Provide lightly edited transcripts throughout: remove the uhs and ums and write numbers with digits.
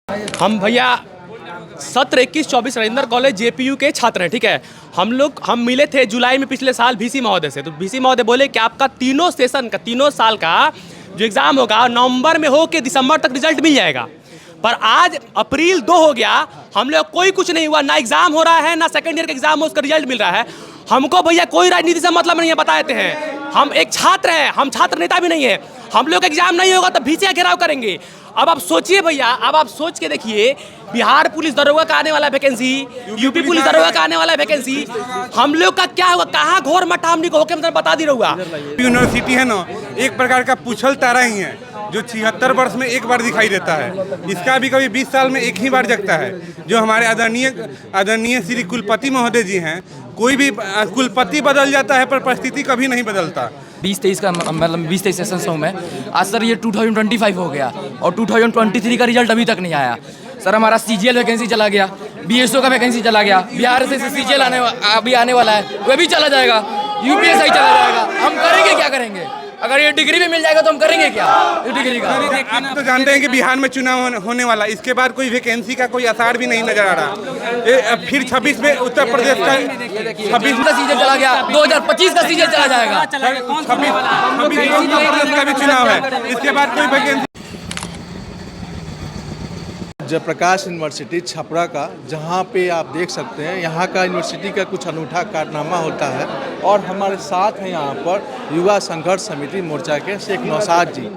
हम भैया सत्र 21-24 रविंद्र कॉलेज जेपीयू के छात्र हैं। ठीक है, हम मिले थे जुलाई में पिछले साल वीसी महोदय से। तो वीसी महोदय बोले कि आपका तीनों सेशन का, तीनों साल का जो एग्ज़ाम होगा नवंबर में हो के दिसंबर तक रिजल्ट मिल जाएगा। पर आज अप्रैल 2 हो गया, हम लोग कोई कुछ नहीं हुआ, ना एग्ज़ाम हो रहा है, ना सेकेंड ईयर का एग्ज़ाम हो उसका रिजल्ट मिल रहा है। हमको भैया कोई राजनीति से मतलब नहीं है, बता देते हैं। हम एक छात्र हैं, हम छात्र नेता भी नहीं है। हम लोग एग्जाम नहीं होगा तो वीसी का घेराव करेंगे। अब आप सोचिए भैया, अब आप सोच के देखिए, बिहार पुलिस दरोगा का आने वाला वैकेंसी, यूपी पुलिस दरोगा का आने वाला वैकेंसी, हम लोग का क्या होगा? कहाँ घोर मट्टा हमने को होके मतलब बता दी रहूँगा। यूनिवर्सिटी है ना, एक प्रकार का पुछल तारा ही है जो 76 वर्ष में एक बार दिखाई देता है। इसका भी कभी 20 साल में एक ही बार जगता है। जो हमारे आदरणीय श्री कुलपति महोदय जी हैं, कोई भी कुलपति बदल जाता है पर परिस्थिति कभी नहीं बदलता। 2023 का मतलब 2023 सेशन हूँ मैं। आज सर ये 2025 हो गया और 2023 का रिजल्ट अभी तक नहीं आया। सर हमारा सीजीएल वैकेंसी चला गया, बीएसओ का वैकेंसी चला गया, बिहार से सीजीएल अभी आने वाला है, वह भी चला जाएगा, यूपीएसआई चला जाएगा। हम करेंगे क्या करेंगे? अगर ये डिग्री भी मिल जाएगा तो हम करेंगे क्या ये डिग्री का? आप तो जानते हैं कि बिहार में चुनाव होने वाला, इसके बाद कोई वैकेंसी का कोई आसार भी नहीं नजर आ रहा। फिर 26 में उत्तर प्रदेश का 26 का सीजन चला गया, 2025 का सीजन चला जाएगा। 26 उत्तर प्रदेश का भी चुनाव है, इसके बाद कोई वैकेंसी। जयप्रकाश यूनिवर्सिटी छपरा का, जहाँ पे आप देख सकते हैं यहाँ का यूनिवर्सिटी का कुछ अनूठा कारनामा होता है। और हमारे साथ हैं यहाँ पर युवा संघर्ष समिति मोर्चा के शेख नौशाद जी।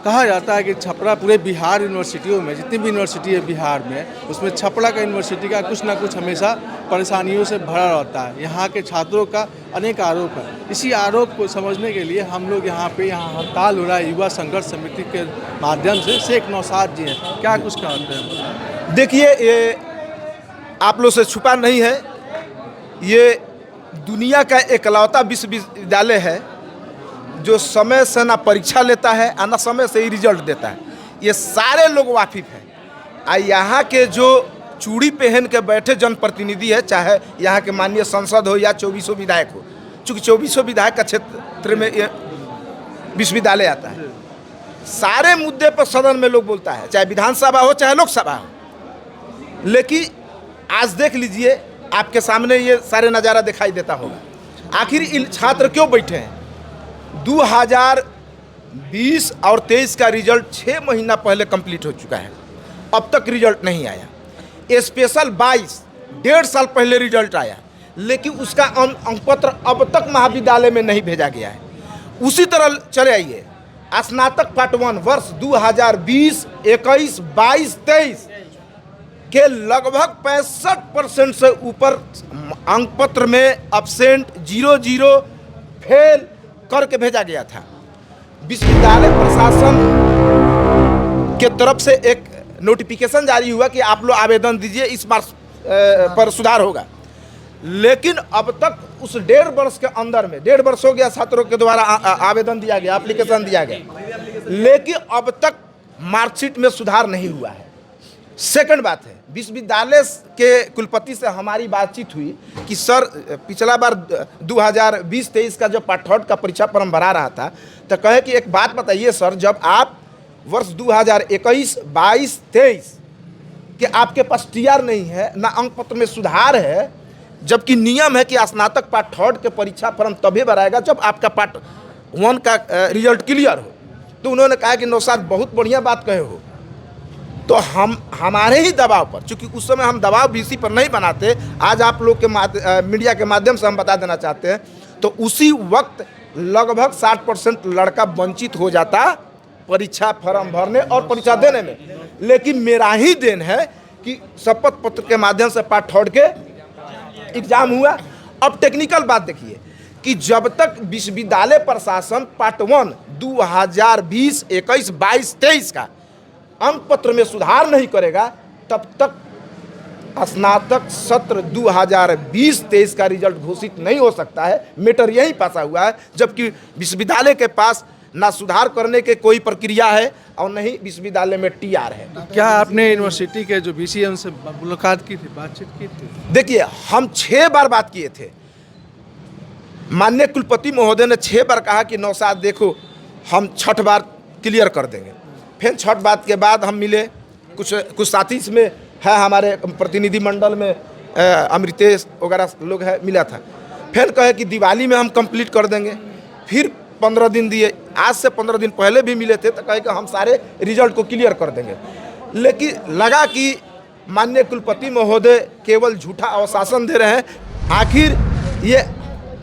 कहा जाता है कि छपरा पूरे बिहार यूनिवर्सिटियों में, जितनी भी यूनिवर्सिटी है बिहार में, उसमें छपरा का यूनिवर्सिटी का कुछ ना कुछ हमेशा परेशानियों से भरा रहता है। यहाँ के छात्रों का अनेक आरोप है। इसी आरोप को समझने के लिए हम लोग यहाँ हड़ताल हो रहा है युवा संघर्ष समिति के माध्यम से। शेख नौशाद जी हैं, क्या कुछ कहते हैं? देखिए, ये आप लोग से छुपा नहीं है, ये दुनिया का एकलौता विश्वविद्यालय है जो समय से ना परीक्षा लेता है और ना समय से ही रिजल्ट देता है। ये सारे लोग वाकिफ हैं। और यहाँ के जो चूड़ी पहन के बैठे जनप्रतिनिधि है, चाहे यहाँ के माननीय सांसद हो या 24 विधायक हो, चूँकि 24 विधायक का क्षेत्र में ये विश्वविद्यालय आता है, सारे मुद्दे पर सदन में लोग बोलता है, चाहे विधानसभा हो चाहे लोकसभा हो। लेकिन आज देख लीजिए, आपके सामने ये सारे नज़ारा दिखाई देता होगा। आखिर इन छात्र क्यों बैठे हैं? 2020 और 23 का रिजल्ट 6 महीना पहले कंप्लीट हो चुका है, अब तक रिजल्ट नहीं आया। स्पेशल 22 1.5 साल पहले रिजल्ट आया, लेकिन उसका अंकपत्र अब तक महाविद्यालय में नहीं भेजा गया है। उसी तरह चले आइए, स्नातक पार्ट 1 वर्ष 2020, 21, 22, 23 के लगभग 65% से ऊपर अंकपत्र में एब्सेंट, 0 फेल करके भेजा गया था। विश्वविद्यालय प्रशासन के तरफ से एक नोटिफिकेशन जारी हुआ कि आप लोग आवेदन दीजिए, इस बार पर सुधार होगा। लेकिन अब तक उस 1.5 वर्ष के अंदर में, 1.5 वर्ष हो गया छात्रों के द्वारा आवेदन दिया गया, एप्लीकेशन दिया गया, लेकिन अब तक मार्कशीट में सुधार नहीं हुआ है। सेकंड बात है, विश्वविद्यालय के कुलपति से हमारी बातचीत हुई कि सर, पिछला बार 2020-23 का जब पार्ट 3 का परीक्षा फॉर्म भरा रहा था, तो कहे कि एक बात बताइए सर, जब आप वर्ष 2021, 22, 23 के आपके पास टीआर नहीं है, ना अंक पत्र में सुधार है, जबकि नियम है कि स्नातक पार्ट 3 के परीक्षा फॉर्म तभी भराएगा जब आपका पार्ट 1 का रिजल्ट क्लियर हो। तो उन्होंने कहा कि नौशाद, बहुत बढ़िया बात कहे हो। तो हमारे ही दबाव पर, चूँकि उस समय हम दबाव वीसी पर नहीं बनाते, आज आप लोग के मीडिया के माध्यम से हम बता देना चाहते हैं, तो उसी वक्त लगभग 60% लड़का वंचित हो जाता परीक्षा फॉर्म भरने और परीक्षा देने में। लेकिन मेरा ही देन है कि शपथ पत्र के माध्यम से पार्ट 3 के एग्जाम हुआ। अब टेक्निकल बात देखिए कि जब तक विश्वविद्यालय प्रशासन पार्ट 1 2020, 21, 22, 23 का अंक पत्र में सुधार नहीं करेगा, तब तक स्नातक सत्र 2020-23 का रिजल्ट घोषित नहीं हो सकता है। मैटर यही फंसा हुआ है, जबकि विश्वविद्यालय के पास ना सुधार करने के कोई प्रक्रिया है और नहीं विश्वविद्यालय में टीआर है। क्या आपने यूनिवर्सिटी के जो वीसी है उनसे मुलाकात की थी, बातचीत की थी? देखिए, हम 6 बार बात किए थे। माननीय कुलपति महोदय ने 6 बार कहा कि नौशाद देखो, हम 6 बार क्लियर कर देंगे। फिर 6 बात के बाद हम मिले, कुछ साथी इसमें है, हमारे प्रतिनिधि मंडल में अमृतेश वगैरह लोग है, मिला था। फिर कहे कि दिवाली में हम कंप्लीट कर देंगे। फिर 15 दिन दिए, आज से 15 दिन पहले भी मिले थे तो कहे कि हम सारे रिजल्ट को क्लियर कर देंगे। लेकिन लगा कि माननीय कुलपति महोदय केवल झूठा आश्वासन दे रहे हैं। आखिर ये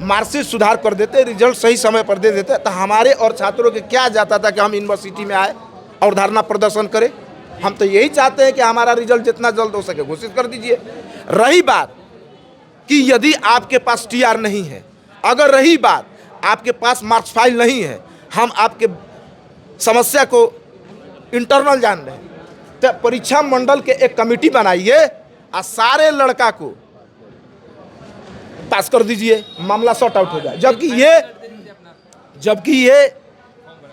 मार्कशीट सुधार कर देते, रिजल्ट सही समय पर दे देते तो हमारे और छात्रों के क्या जाता था कि हम यूनिवर्सिटी में आए और धरना प्रदर्शन करें। हम तो यही चाहते हैं कि हमारा रिजल्ट जितना जल्द हो सके घोषित कर दीजिए। रही बात कि यदि आपके पास टीआर नहीं है, अगर रही बात आपके पास मार्क्स फाइल नहीं है, हम आपके समस्या को इंटरनल जान रहे हैं, तो परीक्षा मंडल के एक कमेटी बनाइए और सारे लड़का को पास कर दीजिए, मामला सॉर्ट आउट हो जाए। जबकि ये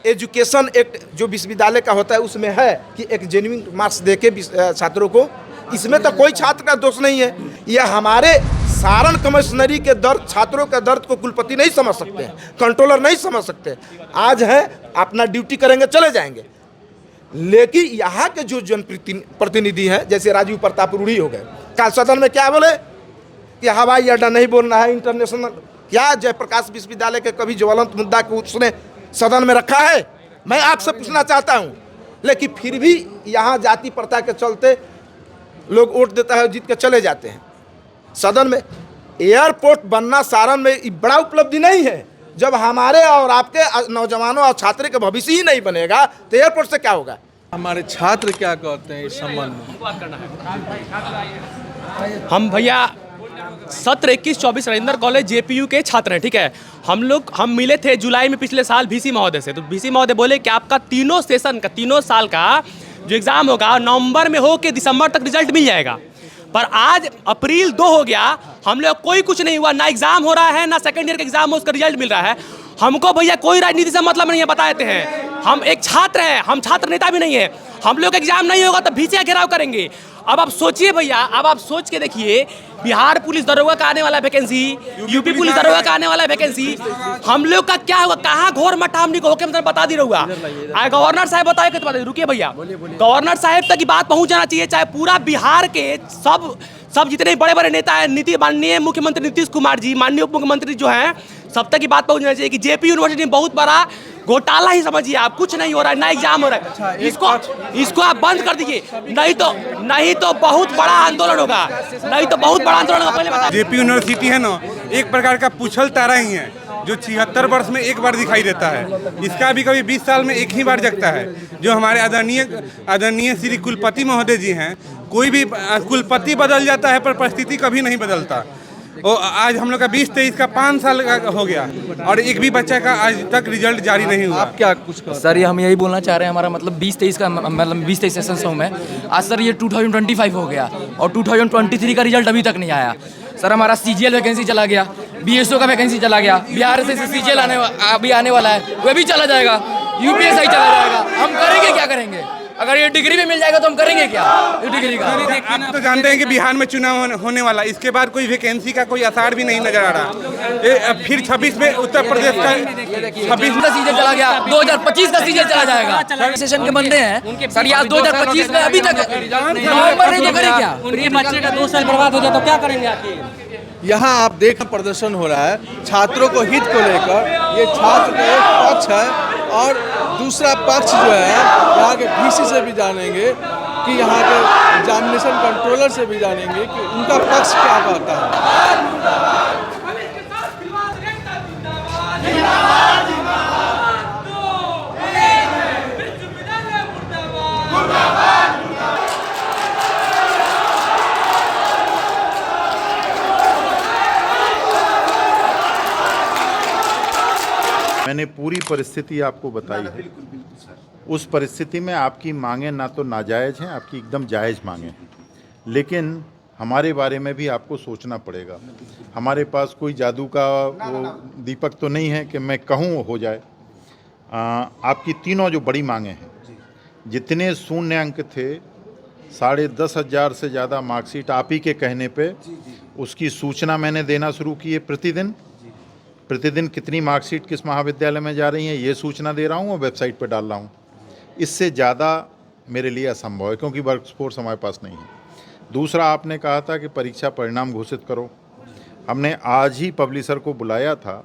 एजुकेशन एक्ट जो विश्वविद्यालय का होता है उसमें है कि एक जेन्युइन मार्क्स देके छात्रों को, इसमें तो कोई छात्र का दोष नहीं है। यह हमारे सारण कमिश्नरी के दर्द, छात्रों के दर्द को कुलपति नहीं समझ सकते हैं, कंट्रोलर नहीं समझ सकते। आज है अपना ड्यूटी करेंगे चले जाएंगे, लेकिन यहाँ के जो जनप्रतिनिधि हैं जैसे राजीव प्रताप रूढ़ी हो गए, कल सदन में क्या बोले कि हवाई अड्डा नहीं बोलना है, इंटरनेशनल। क्या जयप्रकाश विश्वविद्यालय के कभी ज्वलंत मुद्दा को उसने सदन में रखा है? मैं आपसे पूछना चाहता हूँ। लेकिन फिर भी यहाँ जाति प्रथा के चलते लोग वोट देता है, जीत के चले जाते हैं। सदन में एयरपोर्ट बनना सारण में बड़ा उपलब्धि नहीं है। जब हमारे और आपके नौजवानों और छात्रों का भविष्य ही नहीं बनेगा तो एयरपोर्ट से क्या होगा? हमारे छात्र क्या कहते हैं इस संबंध में? हम भैया सत्र 21-24 रविंद्र कॉलेज जेपीयू के छात्र हैं, ठीक है। हम मिले थे जुलाई में पिछले साल VC महोदय से। तो VC महोदय बोले कि आपका तीनों सेशन का, तीनों साल का जो एग्ज़ाम होगा नवंबर में हो के दिसंबर तक रिजल्ट मिल जाएगा। पर आज अप्रैल 2 हो गया, हम लोग कोई कुछ नहीं हुआ, ना एग्ज़ाम हो रहा है, ना सेकेंड ईयर का एग्ज़ाम हो उसका रिजल्ट मिल रहा है। हमको भैया कोई राजनीति से मतलब नहीं है, बताते हैं। हम एक छात्र हैं, हम छात्र नेता भी नहीं है। हम लोग एग्जाम नहीं होगा तो VC का घेराव करेंगे। अब आप सोचिए भैया, अब आप सोच के देखिए, बिहार पुलिस दरोगा का आने वाला वैकेंसी, यूपी पुलिस दरोगा का आने वाला वैकेंसी, हम लोग का क्या होगा? कहाँ घोर मटामनी को होके मतलब बता दी रहूँगा। गवर्नर साहब बताए कि तो रुकिए भैया, गवर्नर साहब तक की बात पहुँच जाना चाहिए, चाहे पूरा बिहार के सब जितने बड़े बड़े नेता हैं, माननीय मुख्यमंत्री नीतीश कुमार जी, माननीय उप मुख्यमंत्री जो हैं, सब तक की बात पहुंचना चाहिए कि जेपी यूनिवर्सिटी में बहुत बड़ा घोटाला ही समझिए आप। कुछ नहीं हो रहा है, ना एग्जाम हो रहा है। इसको आप बंद कर दीजिए, नहीं तो बहुत बड़ा आंदोलन होगा, नहीं तो बहुत बड़ा आंदोलन होगा। पहले बता, जेपी यूनिवर्सिटी है ना, एक प्रकार का पुछल तारा ही है जो 76 वर्ष में एक बार दिखाई देता है। इसका भी कभी 20 साल में एक ही बार जगता है। जो हमारे आदरणीय श्री कुलपति महोदय जी हैं, कोई भी कुलपति बदल जाता है पर परिस्थिति कभी नहीं बदलता। और आज हम लोग का 20-23 का 5 साल का हो गया और एक भी बच्चा का आज तक रिजल्ट जारी नहीं हुआ। आप क्या कुछ सर ये हम यही बोलना चाह रहे हैं, हमारा मतलब 20-23 का, मतलब 20-23 सेशन हूँ मैं। आज सर ये 2025 हो गया और 2023 का रिजल्ट अभी तक नहीं आया। सर हमारा CGL वैकेंसी चला गया, BSO का वैकेंसी चला गया, बिहार से CGL अभी आने वाला है, वह भी चला जाएगा, UPSI चला जाएगा। हम करेंगे क्या करेंगे? अगर ये डिग्री भी मिल जाएगा तो हम करेंगे क्या ये डिग्री का? आप तो जानते हैं कि बिहार में चुनाव होने वाला, इसके बाद कोई वैकेंसी का कोई आसार भी नहीं नजर आ रहा। फिर 26 में उत्तर प्रदेश का 26 का सीजन चला गया, 2025 का सीजन चला जाएगा। सेशन के बंदे हैं सर, आज 2025 में अभी तक नवंबर नहीं तो करें क्या? उनके बच्चे का 2 साल बर्बाद हो गया तो क्या करेंगे आप? यहाँ आप देख प्रदर्शन हो रहा है छात्रों को हित को लेकर। ये छात्र का एक पक्ष है और दूसरा पक्ष जो है यहाँ के VC से भी जानेंगे कि यहाँ के एग्जामिनेशन कंट्रोलर से भी जानेंगे कि उनका पक्ष क्या कहता है। मैंने पूरी परिस्थिति आपको बताई है। उस परिस्थिति में आपकी मांगें ना तो नाजायज़ हैं, आपकी एकदम जायज़ मांगें हैं, लेकिन हमारे बारे में भी आपको सोचना पड़ेगा। हमारे पास कोई जादू का वो दीपक तो नहीं है कि मैं कहूँ वो हो जाए। आपकी तीनों जो बड़ी मांगें हैं, जितने शून्य अंक थे, 10,500 से ज़्यादा मार्कशीट आप ही के कहने पे उसकी सूचना मैंने देना शुरू की है। प्रतिदिन कितनी मार्कशीट किस महाविद्यालय में जा रही हैं ये सूचना दे रहा हूँ और वेबसाइट पर डाल रहा हूँ। इससे ज़्यादा मेरे लिए असंभव है, क्योंकि वर्क फोर्स हमारे पास नहीं है। दूसरा, आपने कहा था कि परीक्षा परिणाम घोषित करो। हमने आज ही पब्लिशर को बुलाया था।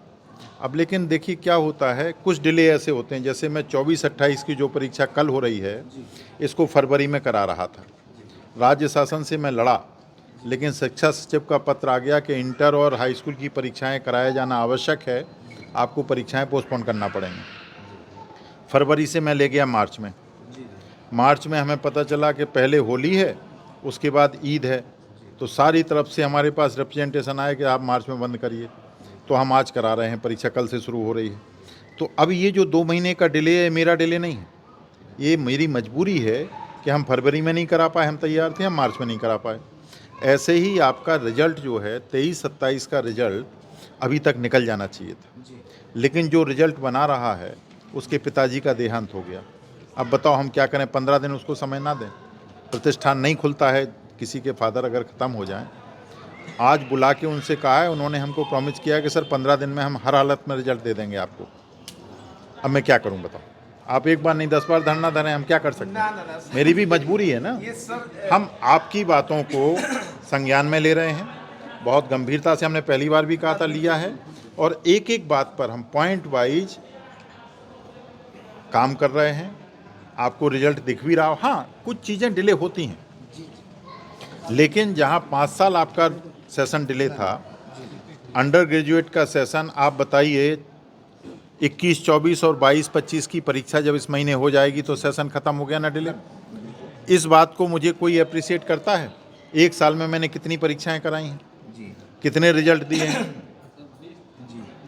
अब लेकिन देखिए क्या होता है, कुछ डिले ऐसे होते हैं, जैसे मैं 24-28 की जो परीक्षा कल हो रही है, इसको फरवरी में करा रहा था। राज्य शासन से मैं लड़ा, लेकिन शिक्षा सचिव का पत्र आ गया कि इंटर और हाई स्कूल की परीक्षाएं कराया जाना आवश्यक है, आपको परीक्षाएं पोस्टपोन करना पड़ेंगी। फरवरी से मैं ले गया मार्च में। मार्च में हमें पता चला कि पहले होली है, उसके बाद ईद है, तो सारी तरफ से हमारे पास रिप्रेजेंटेशन आया कि आप मार्च में बंद करिए। तो हम आज करा रहे हैं, परीक्षा कल से शुरू हो रही है। तो अब ये जो 2 महीने का डिले है, मेरा डिले नहीं है, ये मेरी मजबूरी है कि हम फरवरी में नहीं करा पाए, हम तैयार थे, हम मार्च में नहीं करा पाए। ऐसे ही आपका रिजल्ट जो है 23-27 का रिजल्ट अभी तक निकल जाना चाहिए था, लेकिन जो रिजल्ट बना रहा है उसके पिताजी का देहांत हो गया। अब बताओ हम क्या करें, 15 दिन उसको समय ना दें? प्रतिष्ठान नहीं खुलता है, किसी के फादर अगर ख़त्म हो जाएं। आज बुला के उनसे कहा है, उन्होंने हमको प्रॉमिस किया कि सर 15 दिन में हम हर हालत में रिजल्ट दे देंगे आपको। अब मैं क्या करूं बताओ? आप एक बार नहीं 10 बार धरना धरें, हम क्या कर सकते हैं? मेरी भी मजबूरी है ना। हम आपकी बातों को संज्ञान में ले रहे हैं, बहुत गंभीरता से, हमने पहली बार भी कहा था, लिया है, और एक एक बात पर हम पॉइंट वाइज काम कर रहे हैं। आपको रिजल्ट दिख भी रहा हो। हाँ, कुछ चीज़ें डिले होती हैं, लेकिन जहाँ 5 साल आपका सेशन डिले था, अंडर ग्रेजुएट का सेशन, आप बताइए 21-24 और 22-25 की परीक्षा जब इस महीने हो जाएगी तो सेशन ख़त्म हो गया ना डिले। इस बात को मुझे कोई अप्रिशिएट करता है? एक साल में मैंने कितनी परीक्षाएं कराई हैं, कितने रिजल्ट दिए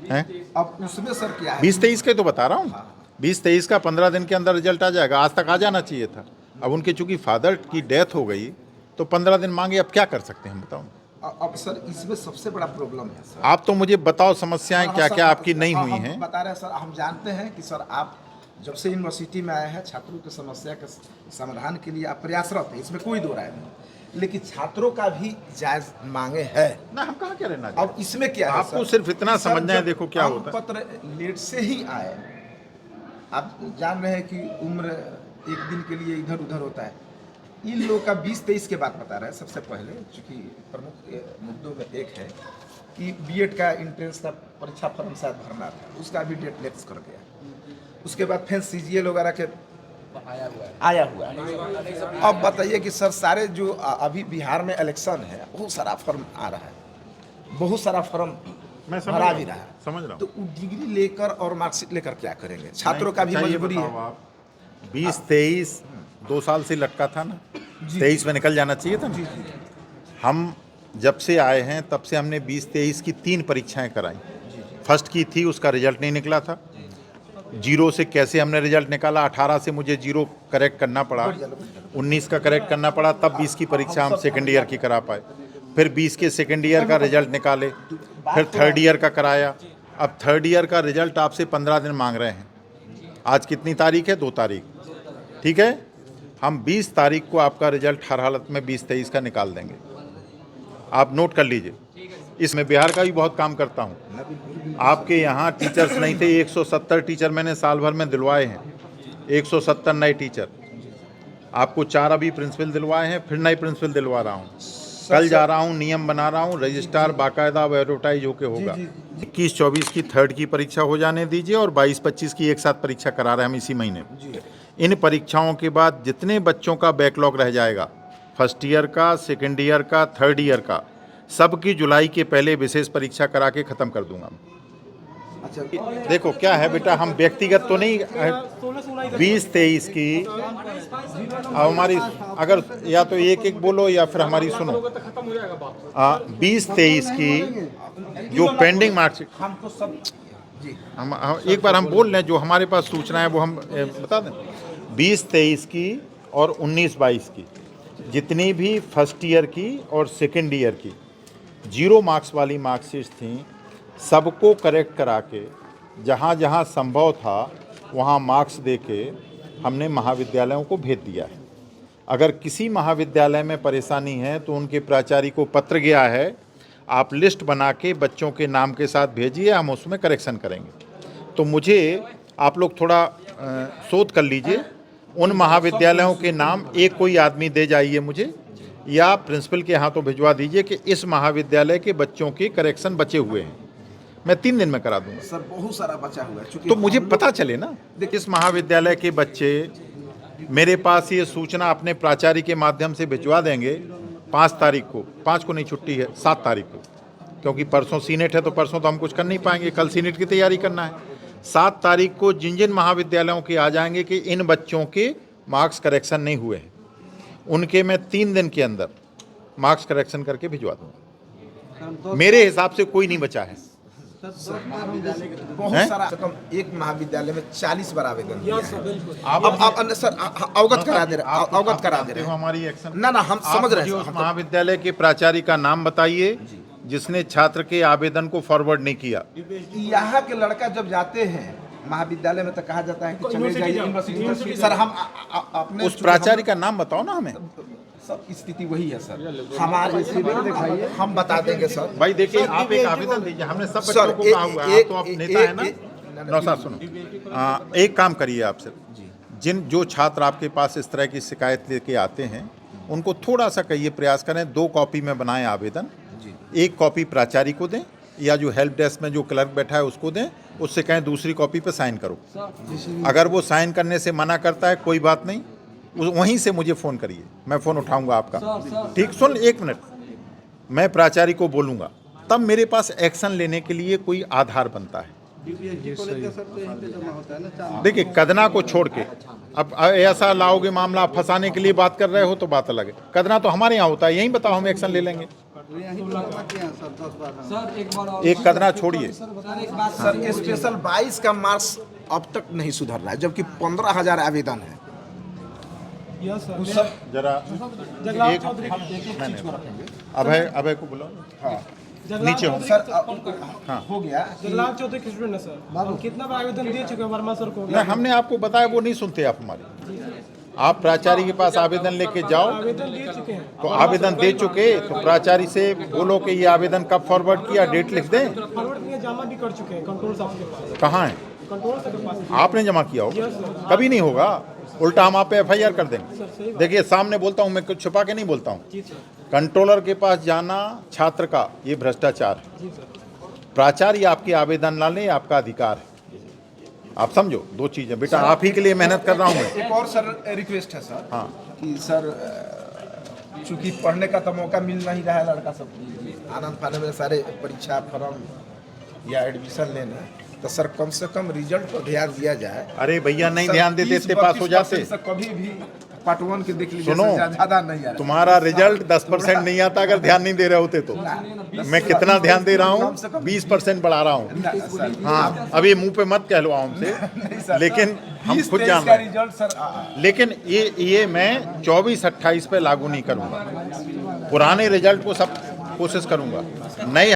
हैं? अब उसमें सर क्या है, 20-23 के तो बता रहा हूँ, 20-23 का 15 दिन के अंदर रिजल्ट आ जाएगा। आज तक आ जाना चाहिए था। अब उनके चूंकि फादर की डेथ हो गई तो 15 दिन मांगे, अब क्या कर सकते हैं बताओ? अब सर इसमें सबसे बड़ा प्रॉब्लम है सर। आप तो मुझे बताओ समस्याएं क्या क्या आपकी नहीं हुई हम हैं। बता रहे हैं सर, हम जानते हैं कि सर आप जब से यूनिवर्सिटी में आए हैं छात्रों की समस्या के समाधान के लिए आप प्रयासरत हैं, इसमें कोई दो राय नहीं, लेकिन छात्रों का भी जायज मांगे है ना, हम कहाँ कह रहे ना। अब इसमें क्या है आपको सर? सिर्फ इतना सर, समझना है, जब देखो क्या होता है। पत्र लेट से ही आए, आप जान रहे हैं कि उम्र एक दिन के लिए इधर उधर होता है। इन लोग का 20-23 के बाद बता रहे हैं। सबसे पहले चूंकि प्रमुख मुद्दों में एक है कि बीएड का एंट्रेंस का परीक्षा फॉर्म शायद भरना था, उसका भी डेट नेक्स्ट कर गया। उसके बाद फिर सीजीएल वगैरह के आया हुआ है। अब बताइए कि सर सारे जो अभी बिहार में इलेक्शन है, बहुत सारा फॉर्म आ रहा है, बहुत सारा फॉर्म मैं समझ भरा रहा भी हूँ, रहा है। समझ रहा हूँ। तो डिग्री लेकर और मार्कशीट लेकर क्या करेंगे? छात्रों का भी चाहिए मजबूरी है। बताओ आप, 20-23 2 साल से लटका था ना, 23 में निकल जाना चाहिए था ना। हम जब से आए हैं तब से हमने 20-23 की 3 परीक्षाएं कराई। फर्स्ट की थी, उसका रिजल्ट नहीं निकला था। 0 से कैसे हमने रिजल्ट निकाला, 18 से मुझे 0 करेक्ट करना पड़ा, 19 का करेक्ट करना पड़ा, तब 20 की परीक्षा हम सेकेंड ईयर की करा पाए। फिर 20 के सेकेंड ईयर का रिजल्ट निकाले, फिर थर्ड ईयर का कराया। अब थर्ड ईयर का रिजल्ट आपसे 15 दिन मांग रहे हैं। आज कितनी तारीख है? 2 तारीख, ठीक है। हम 20 तारीख को आपका रिजल्ट हर हालत में 20-23 का निकाल देंगे। आप नोट कर लीजिए। इसमें बिहार का भी बहुत काम करता हूँ। आपके यहाँ टीचर्स नहीं थे, 170 टीचर मैंने साल भर में दिलवाए हैं, 170 नए टीचर। आपको 4 अभी प्रिंसिपल दिलवाए हैं, फिर नए प्रिंसिपल दिलवा रहा हूँ। कल जा रहा हूँ, नियम बना रहा हूँ, रजिस्ट्रार बाकायदा एडवर्टाइज होके होगा। 21-24 की थर्ड की परीक्षा हो जाने दीजिए और 22-25 की एक साथ परीक्षा करा रहे हैं हम इसी महीने। इन परीक्षाओं के बाद जितने बच्चों का बैकलॉग रह जाएगा, फर्स्ट ईयर का, सेकेंड ईयर का, थर्ड ईयर का, सबकी जुलाई के पहले विशेष परीक्षा करा के ख़त्म कर दूंगा। अच्छा, देखो क्या है बेटा, हम व्यक्तिगत तो नहीं, 20-23 की अब हमारी, अगर या तो एक बोलो या फिर हमारी सुनो। 20-23 की जो पेंडिंग मार्कशीट, हम तो सब जी हम एक बार हम बोल लें, जो हमारे पास सूचना है वो हम बता दें। 20-23 की और 19-22 की जितनी भी फर्स्ट ईयर की और सेकेंड ईयर की 0 मार्क्स वाली मार्कशीट थी, सबको करेक्ट करा के जहाँ जहाँ संभव था वहाँ मार्क्स दे के हमने महाविद्यालयों को भेज दिया है। अगर किसी महाविद्यालय में परेशानी है तो उनके प्राचार्य को पत्र गया है, आप लिस्ट बना के बच्चों के नाम के साथ भेजिए, हम उसमें करेक्शन करेंगे। तो मुझे आप लोग थोड़ा शोध कर लीजिए उन महाविद्यालयों के नाम एक कोई आदमी दे जाइए मुझे, या प्रिंसिपल के हाथों भिजवा दीजिए कि इस महाविद्यालय के बच्चों के करेक्शन बचे हुए हैं, मैं 3 दिन में करा दूंगा। सर बहुत सारा बचा हुआ है, चूंकि तो मुझे पता चले ना, इस महाविद्यालय के बच्चे मेरे पास ये सूचना अपने प्राचार्य के माध्यम से भिजवा देंगे 5 तारीख को, 5 को नहीं छुट्टी है, 7 तारीख को, क्योंकि परसों सीनेट है तो परसों तो हम कुछ कर नहीं पाएंगे, कल सीनेट की तैयारी करना है। 7 तारीख को जिन जिन महाविद्यालयों के आ जाएंगे कि इन बच्चों के मार्क्स करेक्शन नहीं हुए हैं, उनके मैं 3 दिन के अंदर मार्क्स करेक्शन करके भिजवा दूंगा। मेरे हिसाब से कोई नहीं बचा है। बहुत सारा कम एक महाविद्यालय में 40 बार आवेदन दिया है। अब सर अवगत करा दे रहे हैं हमारी एक्शन ना हम समझ रहे हैं उस महाविद्यालय के प्राचार्य का नाम बताइए जिसने छात्र के आवेदन को फॉरवर्ड नहीं किया। यहाँ के लड़का जब जाते हैं महाविद्यालय में तो कहा जाता है कि चले जाइए यूनिवर्सिटी। सर हम अपने उस प्राचार्य का नाम बताओ ना हमें। सब स्थिति वही है सर, हमारे दिखाइए, हम बता देंगे सर। भाई देखिए, आप एक आवेदन दीजिए, हमने सब बच्चों को कहा हुआ है, आप तो आप नेता है ना। नौशाद सुनो, एक काम करिए आप सर, जो छात्र आपके पास इस तरह की शिकायत लेके आते हैं उनको थोड़ा सा कहिए, प्रयास करें 2 कॉपी में बनाएं आवेदन, 1 कॉपी प्राचार्य को दें या जो हेल्प डेस्क में जो क्लर्क बैठा है उसको दें, उससे कहें दूसरी कॉपी पे साइन करो। अगर वो साइन करने से मना करता है कोई बात नहीं, वहीं से मुझे फ़ोन करिए, मैं फ़ोन उठाऊंगा आपका। ठीक, सुन 1 मिनट, मैं प्राचार्य को बोलूँगा, तब मेरे पास एक्शन लेने के लिए कोई आधार बनता है। देखिए, कदना को छोड़ के अब ऐसा लाओगे मामला, आप फंसाने के लिए बात कर रहे हो तो बात अलग है। कदना तो हमारे यहाँ होता है, यहीं बताओ, हम एक्शन ले लेंगे। एक कदना छोड़िए सर, स्पेशल 22 का मार्क्स अब तक नहीं सुधर रहा है, जबकि 15,000 आवेदन है। जरा एक अभय को बुलाओ, नीचे हो सर हाँ हो गया। जगलाल चौधरी के स्टूडेंट है सर, हम कितना बार आवेदन दे चुके हैं वर्मा सर को। नहीं, हमने आपको बताया, वो नहीं सुनते आप हमारी। आप प्राचार्य के पास आवेदन लेके जाओ, आवेदन दे चुके हैं तो आवेदन दे चुके तो प्राचार्य से बोलो कि ये आवेदन कब फॉरवर्ड किया, डेट लिख दें। फॉरवर्ड किए, जमा भी कर चुके हैं कंट्रोल साहब के पास। कहाँ है? कंट्रोल साहब के पास आपने जमा किया होगा, कभी नहीं होगा, उल्टा हम आप पे FIR कर देंगे। देखिए, सामने बोलता हूँ मैं, कुछ छुपा के नहीं बोलता हूँ। कंट्रोलर के पास जाना छात्र का ये भ्रष्टाचार है। प्राचार्य आपके आवेदन ना ले, आपका अधिकार है। आप समझो, 2 चीजें बेटा, आप ही के लिए मेहनत कर रहा हूँ मैं। एक और सर रिक्वेस्ट है सर, हाँ कि सर चूंकि पढ़ने का तो मौका मिल नहीं रहा है लड़का सब आनंद फानंद में सारे परीक्षा फॉर्म या एडमिशन लेने, तो सर कम से कम रिजल्ट पर ध्यान दिया जाए। अरे भैया, नहीं ध्यान देते इतने पास हो जाते। कभी भी पार्ट 1 के देख लीजिए, सुनो, ज्यादा नहीं आ रहा। तुम्हारा रिजल्ट 10% नहीं आता अगर ध्यान नहीं दे रहे होते तो। मैं कितना ध्यान दे रहा हूँ, 20% बढ़ा रहा हूँ। हाँ, अभी मुंह पे मत कहलवाओ हमसे, लेकिन हम खुद जान रहे हैं। रिजल्ट सर, लेकिन ये मैं 24-28 पे लागू नहीं करूँगा। पुराने रिजल्ट को सब कोशिश करूँगा, नए